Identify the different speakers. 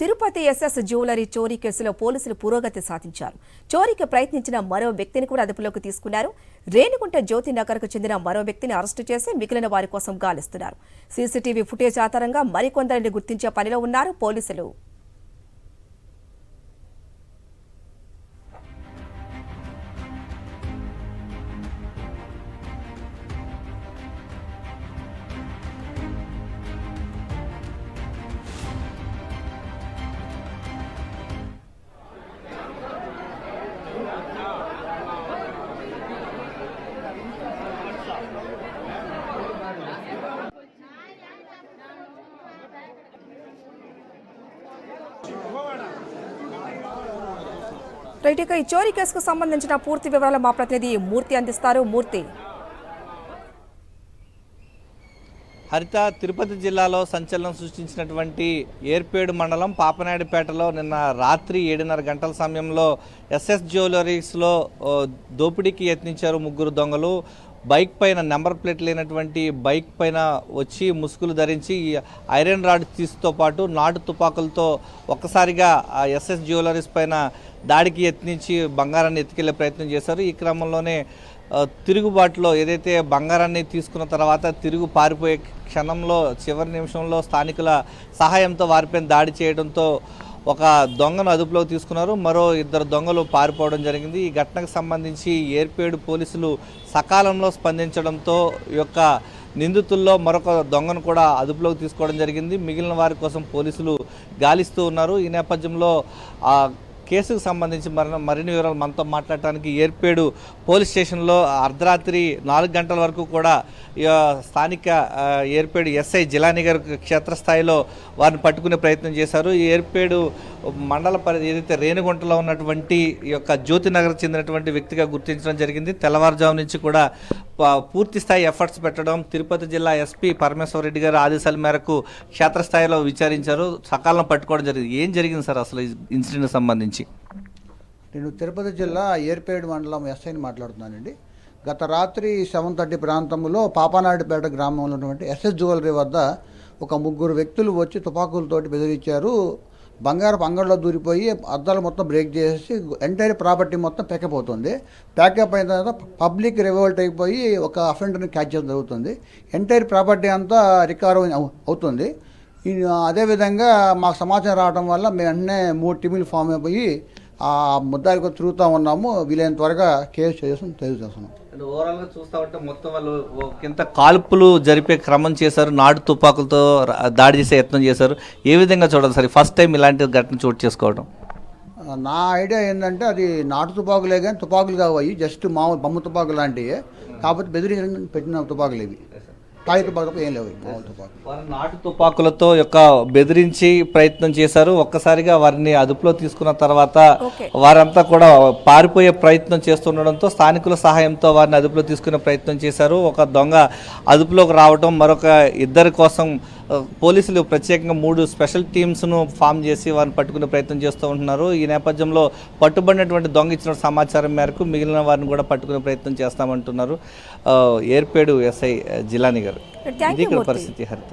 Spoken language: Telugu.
Speaker 1: తిరుపతి ఎస్ఎస్ జ్యువెలరీ చోరీ కేసులో పోలీసులు పురోగతి సాధించారు. చోరీకి ప్రయత్నించిన మరో వ్యక్తిని కూడా అదుపులోకి తీసుకున్నారు. రేణిగుంట జ్యోతినగర్కు చెందిన మరో వ్యక్తిని అరెస్టు చేసి మిగిలిన వారి కోసం గాలిస్తున్నారు. సీసీటీవీ ఫుటేజ్ ఆధారంగా మరికొందరిని గుర్తించే పనిలో ఉన్నారు పోలీసులు. ఇక ఈ చోరీ కేసుకు సంబంధించిన పూర్తి వివరాలు మా ప్రతినిధి మూర్తి అందిస్తారు. మూర్తి,
Speaker 2: హరిత, తిరుపతి జిల్లాలో సంచలనం సృష్టించినటువంటి ఏర్పేడు మండలం పాపనాయుడుపేటలో నిన్న రాత్రి 7:30 గంటల సమయంలో ఎస్ఎస్ జ్యువెలరీస్లో దోపిడీకి యత్నించారు ముగ్గురు దొంగలు. బైక్ పైన నెంబర్ ప్లేట్ లేనటువంటి బైక్ పైన వచ్చి ముసుగులు ధరించి ఐరన్ రాడ్ తీసుతో పాటు నాటు తుపాకులతో ఒక్కసారిగా ఎస్ఎస్ జ్యువెలరీస్ పైన దాడికి యత్నించి బంగారాన్ని ఎత్తుకెళ్లే ప్రయత్నం చేశారు. ఈ క్రమంలోనే తిరుగుబాటులో ఏదైతే బంగారాన్ని తీసుకున్న తర్వాత తిరుగు పారిపోయే క్షణంలో చివరి నిమిషంలో స్థానికుల సహాయంతో వారిపైన దాడి చేయడంతో ఒక దొంగను అదుపులోకి తీసుకున్నారు. మరో 2 దొంగలు పారిపోవడం జరిగింది. ఈ ఘటనకు సంబంధించి ఏర్పేడు పోలీసులు సకాలంలో స్పందించడంతో ఈ యొక్క నిందితుల్లో మరొక దొంగను కూడా అదుపులోకి తీసుకోవడం జరిగింది. మిగిలిన వారి కోసం పోలీసులు గాలిస్తూ ఉన్నారు. ఈ నేపథ్యంలో కేసుకు సంబంధించి మరిన్ని వివరాలు మనతో మాట్లాడటానికి ఏర్పేడు పోలీస్ స్టేషన్లో అర్ధరాత్రి 4 గంటల వరకు కూడా స్థానిక ఏర్పేడు ఎస్ఐ జిలానీ గారు క్షేత్రస్థాయిలో వారిని పట్టుకునే ప్రయత్నం చేశారు. ఏర్పేడు మండల పరిధి ఏదైతే రేణిగుంటలో ఉన్నటువంటి ఈ యొక్క జ్యోతినగర్ చెందినటువంటి వ్యక్తిగా గుర్తించడం జరిగింది. తెల్లవారుజాము నుంచి కూడా పూర్తి స్థాయి ఎఫర్ట్స్ పెట్టడం, తిరుపతి జిల్లా ఎస్పీ పరమేశ్వర రెడ్డి గారు ఆదేశాల మేరకు క్షేత్రస్థాయిలో విచారించారు. సకాలంలో పట్టుకోవడం జరిగింది. ఏం జరిగింది సార్ అసలు ఇన్సిడెంట్ సంబంధించి?
Speaker 3: నేను తిరుపతి జిల్లా ఏర్పేడు మండలం ఎస్ఐని మాట్లాడుతున్నానండి. గత రాత్రి 7:30 ప్రాంతంలో పాపనాయుడుపేట గ్రామంలో ఉన్నటువంటి ఎస్ఎస్ జ్యువెలరీ వద్ద ఒక 3 వ్యక్తులు వచ్చి తుపాకులతోటి బెదిరించారు. బంగారపు అంగడిలో దూరిపోయి అద్దాలు మొత్తం బ్రేక్ చేసేసి ఎంటైర్ ప్రాపర్టీ మొత్తం ప్యాకప్ అవుతుంది. ప్యాకప్ అయిన తర్వాత పబ్లిక్ రివోల్ట్ అయిపోయి ఒక అఫెండర్ని క్యాచ్ చేయడం జరుగుతుంది. ఎంటైర్ ప్రాపర్టీ అంతా రికవర్ అవుతుంది. అదేవిధంగా మాకు సమాచారం రావడం వల్ల మేము వెంటనే 3 టీములు ఫామ్ అయిపోయి ఆ ముద్దాయికి తిరుగుతూ ఉన్నాము. వీలైన త్వరగా కేసు తెలియజేస్తున్నాం.
Speaker 2: ఓవరాల్గా చూస్తూ ఉంటే మొత్తం వాళ్ళు ఇంత కాల్పులు జరిపే క్రమం చేశారు, నాటు తుపాకులతో దాడి చేసే యత్నం చేశారు. ఏ విధంగా చూడాలి సార్ ఫస్ట్ టైం ఇలాంటి ఘటన చోటు చేసుకోవడం?
Speaker 3: నా ఐడియా ఏంటంటే అది నాటు తుపాకులే కానీ తుపాకులు కావాలి, జస్ట్ మామూలు బొమ్మ తుపాకులు లాంటివి. కాకపోతే బెదిరించి పెట్టిన తుపాకులు ఇవి, తాయి తుపాకులు ఏం లేవు.
Speaker 2: నాటు తుపాకులతో యొక్క బెదిరించి ప్రయత్నం చేశారు. ఒక్కసారిగా వారిని అదుపులో తీసుకున్న తర్వాత వారంతా కూడా పారిపోయే ప్రయత్నం చేస్తుండడంతో స్థానికుల సహాయంతో వారిని అదుపులో తీసుకునే ప్రయత్నం చేశారు. ఒక దొంగ అదుపులోకి రావడం, మరొక 2 కోసం పోలీసులు ప్రత్యేకంగా 3 స్పెషల్ టీమ్స్ను ఫామ్ చేసి వారిని పట్టుకునే ప్రయత్నం చేస్తూ ఉంటున్నారు. ఈ నేపథ్యంలో పట్టుబడినటువంటి దొంగ ఇచ్చిన సమాచారం మేరకు మిగిలిన వారిని కూడా పట్టుకునే ప్రయత్నం చేస్తామంటున్నారు ఏర్పేడు ఎస్ఐ జిలానీ గారు. ఇది పరిస్థితి హరిత.